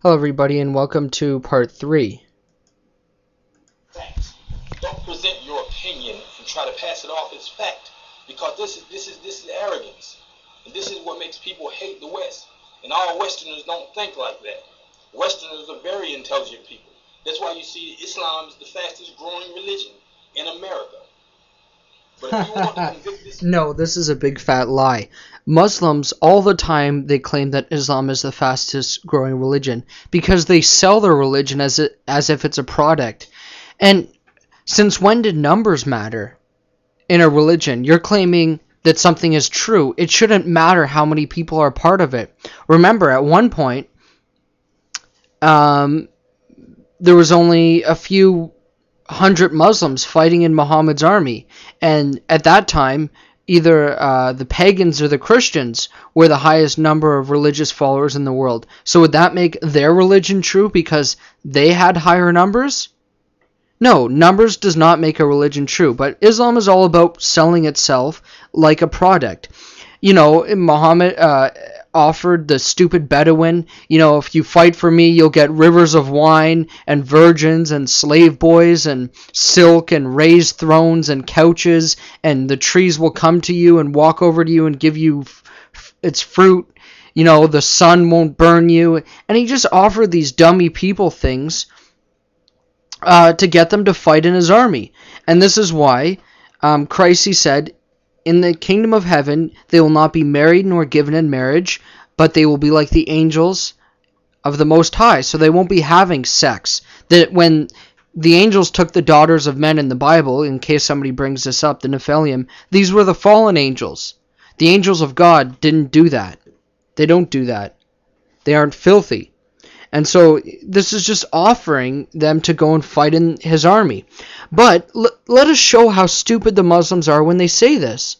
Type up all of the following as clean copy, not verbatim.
Hello everybody and welcome to part 3. Facts. Don't present your opinion and try to pass it off as fact, because this is arrogance, and this is what makes people hate the West. And all Westerners don't think like that. Westerners are very intelligent people. That's why you see Islam is the fastest growing religion in America. But if you want to convict this, No, this is a big fat lie. Muslims all the time they claim that Islam is the fastest growing religion because they sell their religion as if it's a product. And since when did numbers matter in a religion? You're claiming that something is true. It shouldn't matter how many people are part of it. Remember, at one point, there was only a few hundred Muslims fighting in Muhammad's army, and at that time either the pagans or the Christians were the highest number of religious followers in the world. So would that make their religion true because they had higher numbers? No, numbers does not make a religion true, but Islam is all about selling itself like a product. You know, Muhammad offered the stupid Bedouin, if you fight for me, you'll get rivers of wine and virgins and slave boys and silk and raised thrones and couches, and the trees will come to you and walk over to you and give you its fruit. The sun won't burn you. And he just offered these dummy people things to get them to fight in his army. And this is why Christ, he said, in the kingdom of heaven, they will not be married nor given in marriage, but they will be like the angels of the Most High. So they won't be having sex. That when the angels took the daughters of men in the Bible, in case somebody brings this up, the Nephilim, these were the fallen angels. The angels of God didn't do that. They don't do that. They aren't filthy. And so this is just offering them to go and fight in his army. But let us show how stupid the Muslims are when they say this.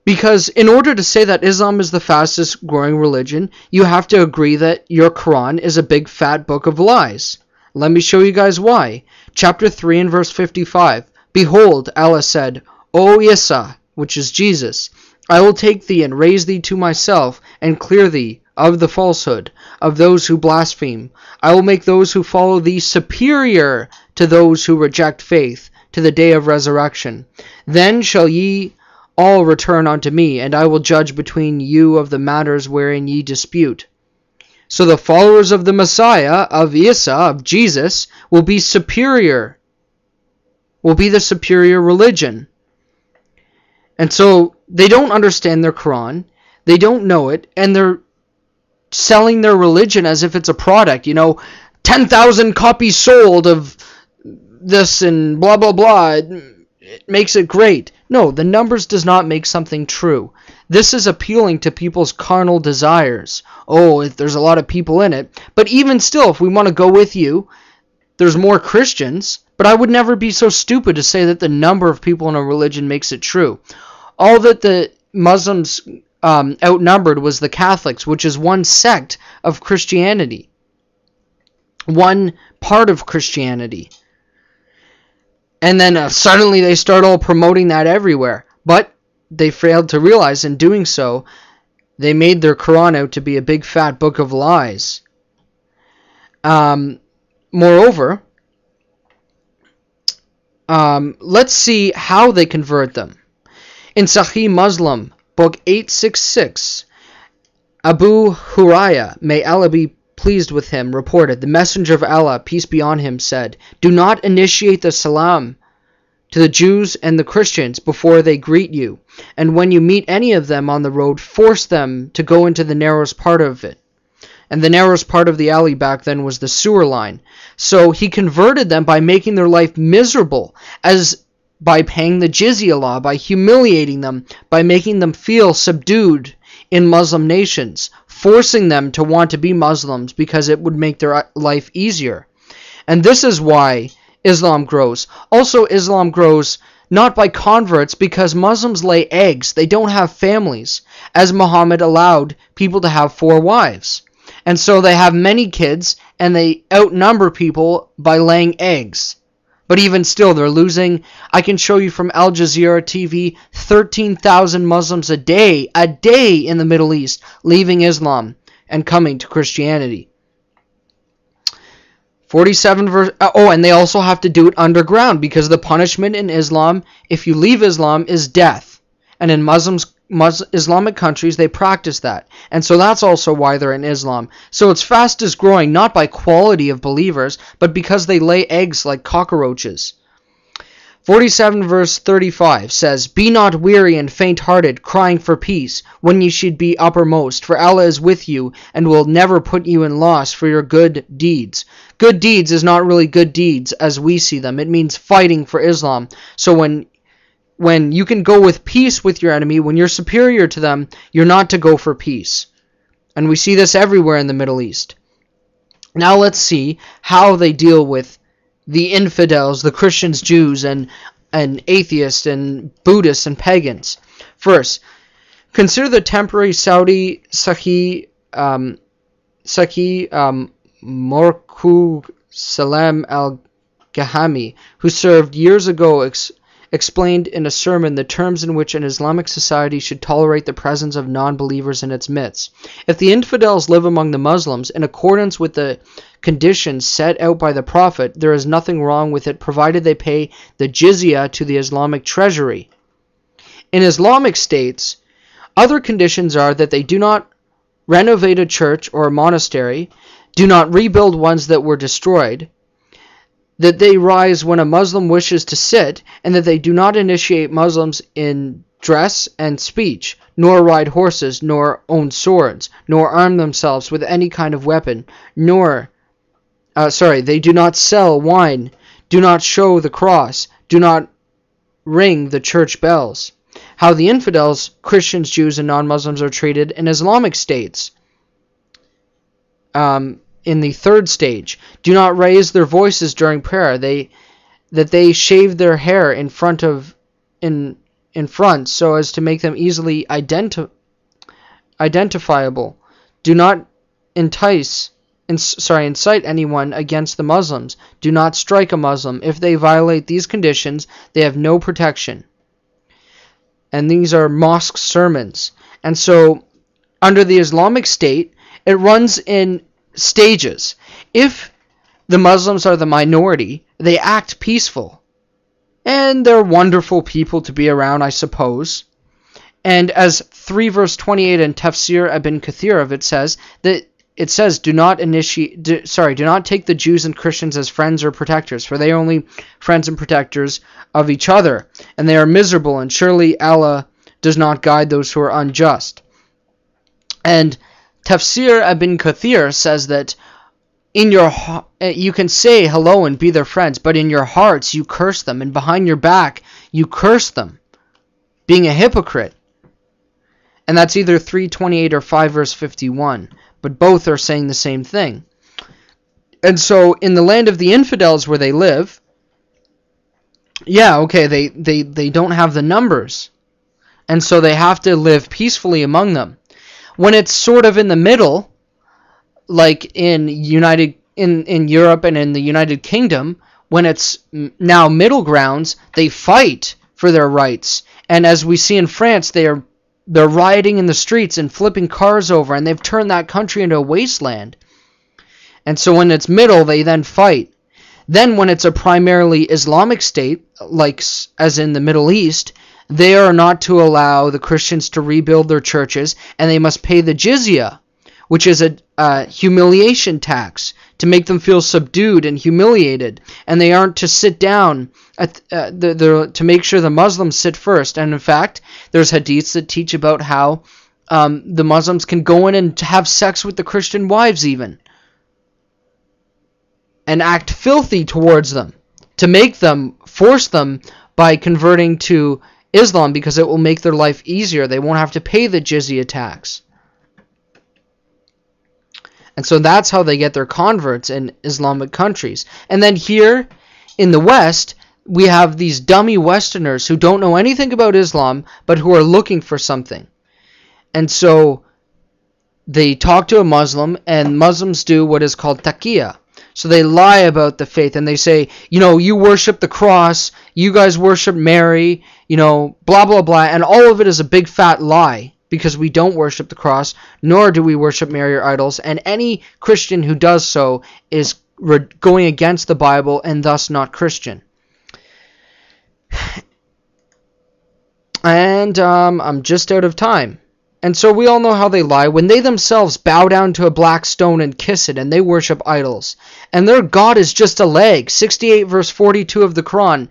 Because in order to say that Islam is the fastest growing religion, you have to agree that your Quran is a big fat book of lies. Let me show you guys why. Chapter 3 and verse 55. Behold, Allah said, O Isa, which is Jesus, I will take thee and raise thee to myself and clear thee of the falsehood of those who blaspheme. I will make those who follow thee superior to those who reject faith to the day of resurrection. Then shall ye all return unto me, and I will judge between you of the matters wherein ye dispute. So the followers of the Messiah, of Isa, of Jesus, will be superior, will be the superior religion. And so they don't understand their Quran, they don't know it, and they're selling their religion as if it's a product. 10,000 copies sold of this and blah blah blah, it makes it great. No, the numbers does not make something true. This is appealing to people's carnal desires. Oh, if there's a lot of people in it. But even still, if we want to go with you, there's more Christians. But I would never be so stupid to say that the number of people in a religion makes it true. All that the Muslims outnumbered was the Catholics, which is one sect of Christianity, one part of Christianity. And then suddenly they start all promoting that everywhere. But they failed to realize in doing so, they made their Quran out to be a big fat book of lies. Moreover, let's see how they convert them. In Sahih Muslim, Book 866, Abu Hurairah, may Allah be pleased with him, reported, the Messenger of Allah, peace be on him, said, do not initiate the salam to the Jews and the Christians before they greet you, and when you meet any of them on the road, force them to go into the narrowest part of it. And the narrowest part of the alley back then was the sewer line. So he converted them by making their life miserable, as by paying the jizya law, by humiliating them, by making them feel subdued in Muslim nations, forcing them to want to be Muslims because it would make their life easier. And this is why Islam grows. Also, Islam grows not by converts, because Muslims lay eggs. They don't have families, as Muhammad allowed people to have 4 wives. And so they have many kids, and they outnumber people by laying eggs. But even still, they're losing. I can show you from Al Jazeera TV, 13,000 Muslims a day in the Middle East, leaving Islam and coming to Christianity. 47 verse. And they also have to do it underground, because the punishment in Islam, if you leave Islam, is death. And in Islamic countries, they practice that. And so that's also why they're in Islam. So it's fastest growing, not by quality of believers, but because they lay eggs like cockroaches. 47 verse 35 says, "Be not weary and faint-hearted, crying for peace, when ye should be uppermost, for Allah is with you, and will never put you in loss for your good deeds." Good deeds is not really good deeds as we see them. It means fighting for Islam. So when you can go with peace with your enemy, when you're superior to them, you're not to go for peace. And we see this everywhere in the Middle East. Now let's see how they deal with the infidels, the Christians, Jews, and atheists, and Buddhists, and pagans. First, consider the temporary Saudi Saki Morku Salam al-Gahami, who served years ago, explained in a sermon the terms in which an Islamic society should tolerate the presence of non-believers in its midst. If the infidels live among the Muslims in accordance with the conditions set out by the Prophet, there is nothing wrong with it, provided they pay the jizya to the Islamic treasury. In Islamic states, other conditions are that they do not renovate a church or a monastery, do not rebuild ones that were destroyed, that they rise when a Muslim wishes to sit, and that they do not initiate Muslims in dress and speech, nor ride horses, nor own swords, nor arm themselves with any kind of weapon, they do not sell wine, do not show the cross, do not ring the church bells. How the infidels, Christians, Jews, and non-Muslims are treated in Islamic states. In the third stage, do not raise their voices during prayer. That they shave their hair in front so as to make them easily identifiable. Do not incite anyone against the Muslims. Do not strike a Muslim. If they violate these conditions, they have no protection. And these are mosque sermons. And so, under the Islamic State, it runs in stages. If the Muslims are the minority, they act peaceful. And they're wonderful people to be around, I suppose. And as 3 verse 28 in Tafsir Ibn Kathir of it says, do not take the Jews and Christians as friends or protectors, for they are only friends and protectors of each other, and they are miserable, and surely Allah does not guide those who are unjust. And Tafsir Ibn Kathir says that you can say hello and be their friends, but in your hearts you curse them, and behind your back you curse them, being a hypocrite. And that's either 3:28 or 5 verse 51. But both are saying the same thing. And so, in the land of the infidels where they live, they don't have the numbers. And so they have to live peacefully among them. When it's sort of in the middle, like in Europe and in the United Kingdom, when it's now middle grounds, they fight for their rights. And as we see in France, they're rioting in the streets and flipping cars over, and they've turned that country into a wasteland. And so when it's middle, they then fight. Then when it's a primarily Islamic state, like as in the Middle East, they are not to allow the Christians to rebuild their churches, and they must pay the jizya, which is a humiliation tax, to make them feel subdued and humiliated. And they aren't to sit down to make sure the Muslims sit first. And in fact, there's hadiths that teach about how the Muslims can go in and have sex with the Christian wives even, and act filthy towards them, to force them by converting to Islam, because it will make their life easier. They won't have to pay the jizya tax. And so that's how they get their converts in Islamic countries. And then here in the West, we have these dummy Westerners who don't know anything about Islam, but who are looking for something. And so they talk to a Muslim, and Muslims do what is called taqiyya. So they lie about the faith, and they say, you worship the cross, you guys worship Mary, blah, blah, blah. And all of it is a big fat lie, because we don't worship the cross, nor do we worship Mary or idols. And any Christian who does so is going against the Bible and thus not Christian. And I'm just out of time. And so we all know how they lie. When they themselves bow down to a black stone and kiss it, and they worship idols, and their God is just a leg. 68 verse 42 of the Quran,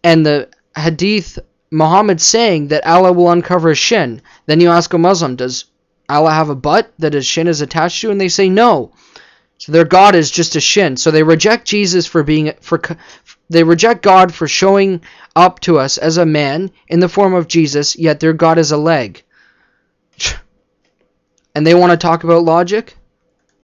and the Hadith, Muhammad saying that Allah will uncover his shin. Then you ask a Muslim, does Allah have a butt that his shin is attached to? And they say no. So their God is just a shin. So they reject Jesus they reject God for showing up to us as a man in the form of Jesus, yet their God is a leg. And they want to talk about logic?